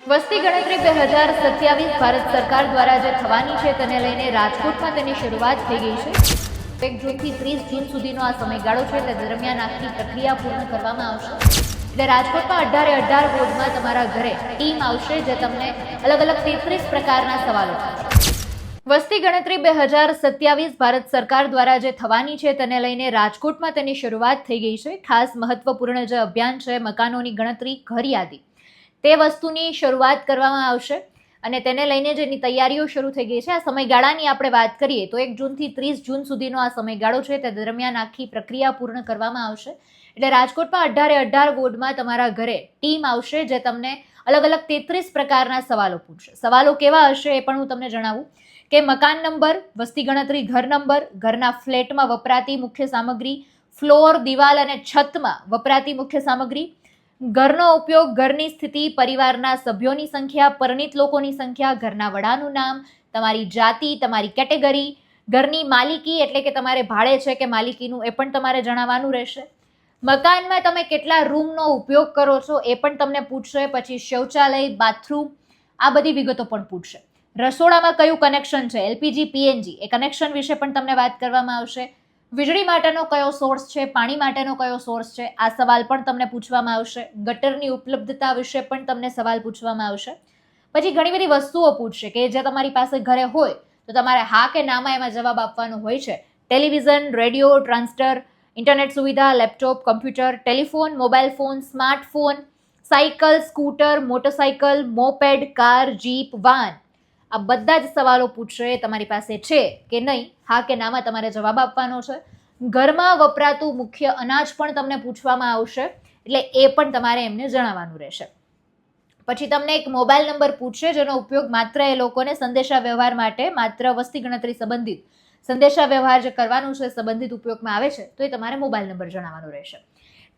વસ્તી ગણતરી 2027 ભારત સરકાર દ્વારા જે થવાની છે તેને લઈને રાજકોટમાં તેની શરૂઆત થઈ ગઈ છે. 1 જૂનથી 30 જૂન સુધીનો આ સમયગાળો છે તે દરમિયાન આખી પ્રક્રિયા પૂર્ણ કરવામાં આવશે. એટલે રાજકોટમાં 18 વોર્ડમાં તમારા ઘરે ટીમ આવશે જે તમને અલગ અલગ 33 પ્રકારના સવાલો પૂછશે. વસ્તી ગણતરી 2027 ભારત સરકાર દ્વારા જે થવાની છે તેને લઈને રાજકોટમાં તેની શરૂઆત થઈ ગઈ છે. ખાસ મહત્વપૂર્ણ જે અભિયાન છે મકાનોની ગણતરી ઘર યાદી તે વસ્તુની શરૂઆત કરવામાં આવશે અને તેને લઈને જેની તૈયારીઓ શરૂ થઈ ગઈ છે. આ સમયગાળાની આપણે વાત કરીએ તો 1 જૂનથી 30 જૂન સુધીનો આ સમયગાળો છે તે દરમિયાન આખી પ્રક્રિયા પૂર્ણ કરવામાં આવશે. એટલે રાજકોટમાં 18 વોર્ડમાં તમારા ઘરે ટીમ આવશે જે તમને અલગ અલગ 33 પ્રકારના સવાલો પૂછશે. સવાલો કેવા હશે એ પણ હું તમને જણાવું કે મકાન નંબર, વસ્તી ગણતરી ઘર નંબર, ઘરના ફ્લેટમાં વપરાતી મુખ્ય સામગ્રી, ફ્લોર, દિવાલ અને છતમાં વપરાતી મુખ્ય સામગ્રી, ઘરનો ઉપયોગ, ઘરની સ્થિતિ, પરિવારના સભ્યોની સંખ્યા, પરિણીત લોકોની સંખ્યા, ઘરના વડાનું નામ, તમારી જાતિ, તમારી કેટેગરી, ઘરની માલિકી એટલે કે તમારે ભાડે છે કે માલિકીનું એ પણ તમારે જણાવવાનું રહેશે. મકાનમાં તમે કેટલા રૂમનો ઉપયોગ કરો છો એ પણ તમને પૂછશે. પછી શૌચાલય, બાથરૂમ આ બધી વિગતો પણ પૂછશે. રસોડામાં કયું કનેક્શન છે, એલપીજી, પીએનજી એ કનેક્શન વિશે પણ તમને વાત કરવામાં આવશે. વીજળી માટેનો કયો સોર્સ છે, પાણી માટેનો કયો સોર્સ છે આ સવાલ પણ તમને પૂછવામાં આવશે. ગટરની ઉપલબ્ધતા વિશે પણ તમને સવાલ પૂછવામાં આવશે. પછી ઘણી બધી વસ્તુઓ પૂછશે કે જે તમારી પાસે ઘરે હોય તો તમારે હા કે નામાં એમાં જવાબ આપવાનો હોય છે. ટેલિવિઝન, રેડિયો, ટ્રાન્સટર, ઇન્ટરનેટ સુવિધા, laptop, computer, telephone, mobile phone, smartphone, cycle, scooter, motorcycle, moped, car, jeep, van આ બધા જ સવાલો પૂછશે. તમારી પાસે છે કે નહીં, હા કે નામાં તમારે જવાબ આપવાનો છે. ઘરમાં વપરાતું મુખ્ય અનાજ પણ તમને પૂછવામાં આવશે એટલે એ પણ તમારે એમને જણાવવાનું રહેશે. પછી તમને એક મોબાઈલ નંબર પૂછશે જેનો ઉપયોગ માત્ર એ લોકોને સંદેશા વ્યવહાર માટે, માત્ર વસ્તી ગણતરી સંબંધિત સંદેશા વ્યવહાર જે કરવાનું છે સંબંધિત ઉપયોગમાં આવે છે તો એ તમારે મોબાઈલ નંબર જણાવવાનો રહેશે.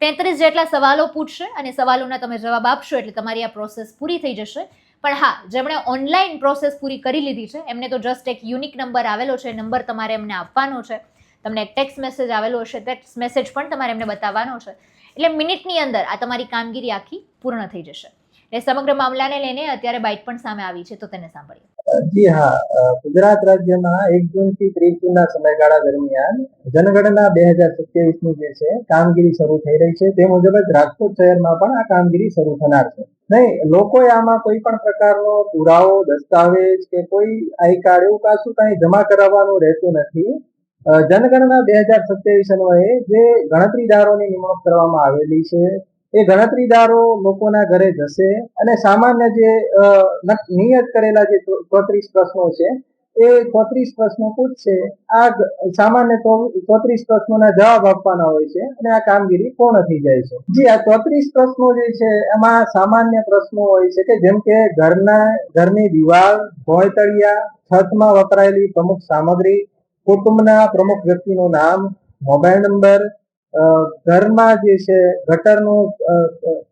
33 જેટલા સવાલો પૂછશે અને સવાલોના તમે જવાબ આપશો એટલે તમારી આ પ્રોસેસ પૂરી થઈ જશે. પણ હા, જેમણે ઓનલાઈન પ્રોસેસ પૂરી કરી લીધી છે એમને તો જસ્ટ એક યુનિક નંબર આવેલો છે, નંબર તમારે એમને આપવાનો છે. તમને એક ટેક્સ્ટ મેસેજ આવેલો હશે, ટેક્સ્ટ મેસેજ પણ તમારે એમને બતાવવાનો છે. એટલે મિનિટની અંદર આ તમારી કામગીરી આખી પૂર્ણ થઈ જશે. એ સમગ્ર મામલાને લઈને અત્યારે બાઇટ પણ સામે આવી છે તો તેને સાંભળીએ. જી હા, ગુજરાત રાજ્યમાં 1 જૂનથી 30 જૂનના સમયગાળા દરમિયાન જનગણના 2027ની જે છે કામગીરી શરૂ થઈ રહી છે. તે મુજબ જ રાજકોટ શહેરમાં પણ આ કામગીરી શરૂ થનાર છે. નહીં, લોકોએ આમાં કોઈ પણ પ્રકારનો પુરાવો, દસ્તાવેજ કે કોઈ આઈ કાર્ડ એવું પાછું કઈ જમા કરાવવાનું રહેતું નથી. જનગણના 2027 અન્વયે જે ગણતરીદારોની નિમણૂક કરવામાં આવેલી છે એ ગણતરીદારો લોકોના ઘરે જશે અને સામાન્ય જે નિયત કરેલા જે 34 પ્રશ્નો છે એ 34 પ્રશ્નો પૂછશે. આ સામાન્ય 34 પ્રશ્નોના જવાબ આપવાના હોય છે અને આ કામગીરી પૂર્ણ થઈ જાય છે. જી, આ 34 પ્રશ્નો જે છે એમાં સામાન્ય પ્રશ્નો હોય છે કે જેમ કે ઘરની દિવાલ, ભોંયતળિયા, છતમાં વપરાયેલી પ્રમુખ સામગ્રી, કુટુંબના પ્રમુખ વ્યક્તિનું નામ, મોબાઈલ નંબર, ઘરમાં જે છે ગટરનું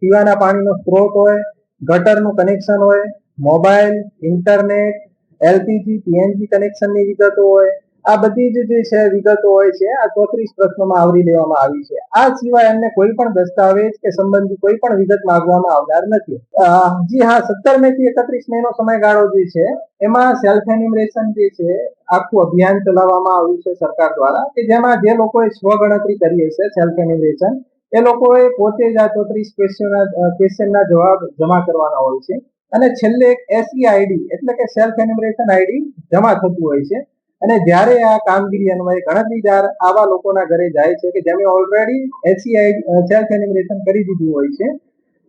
પીવાના પાણીનો સ્ત્રોત હોય, ગટરનું કનેક્શન હોય, મોબાઈલ, ઇન્ટરનેટ, એલપીજી, પીએનજી કનેક્શનની વિગતો હોય. આ બધી જ જે છે વિગતો હોય છે આ 34 પ્રશ્નોમાં આવરી લેવામાં આવી છે. આ સિવાય એમને કોઈ પણ દસ્તાવેજ કે સંબંધી કોઈ પણ વિગત માંગવામાં આવનાર નથી. જી હા, 17 મે થી 31 મેનો સમયગાળો જે છે એમાં સેલ્ફ એન્યુમરેશન જે છે આખું અભિયાન ચલાવવામાં આવ્યું છે સરકાર દ્વારા કે જેમાં જે લોકોએ સ્વગણતરી કરી હશે સેલ્ફ એન્યુમરેશન એ લોકોએ પોતે જ આ 34 ક્વેશ્ચનના જવાબ જમા કરવાના હોય છે અને છેલ્લે એક એસઈ આઈડી એટલે કે સેલ્ફ એન્યુમરેશન આઈડી જમા થતું હોય છે. અને જ્યારે આ કામગીરી અન્વયે ગણતરીદાર આવા લોકોના ઘરે જાય છે કે જેમણે already SE ID self enumeration કરી દીધું હોય છે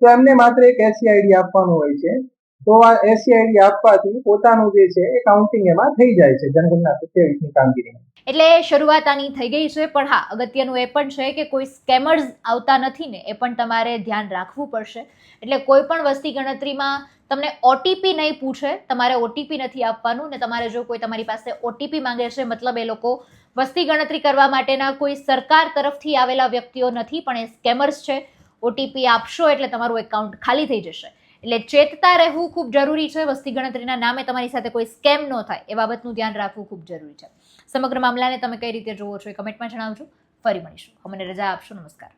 તો એમને માત્ર એક એસઈ આઈડી આપવાનું હોય છે. તો આ એસઈ આઈડી આપવાથી પોતાનું જે છે એ કાઉન્ટિંગ એમાં થઈ જાય છે જનગણના 27ની કામગીરીમાં. એટલે શરૂઆત આની થઈ ગઈ છે. પણ હા, અગત્યનું એ પણ છે કે કોઈ સ્કેમર્સ આવતા નથી ને એ પણ તમારે ધ્યાન રાખવું પડશે. એટલે કોઈ પણ વસ્તી ગણતરીમાં તમને ઓટીપી નહીં પૂછે, તમારે ઓટીપી નથી આપવાનું ને તમારે જો કોઈ તમારી પાસે ઓટીપી માંગે છે મતલબ એ લોકો વસ્તી ગણતરી કરવા માટેના કોઈ સરકાર તરફથી આવેલા વ્યક્તિઓ નથી પણ એ સ્કેમર્સ છે. ઓટીપી આપશો એટલે તમારું એકાઉન્ટ ખાલી થઈ જશે. એટલે ચેતતા રહેવું ખૂબ જરૂરી છે. વસ્તી ગણતરીના નામે તમારી સાથે કોઈ સ્કેમ ન થાય એ બાબતનું ધ્યાન રાખવું ખૂબ જરૂરી છે. સમગ્ર મામલાને તમે કઈ રીતે જોવો છો એ કમેન્ટમાં જણાવજો. ફરી મળીશું. અમને રજા આપશો. નમસ્કાર.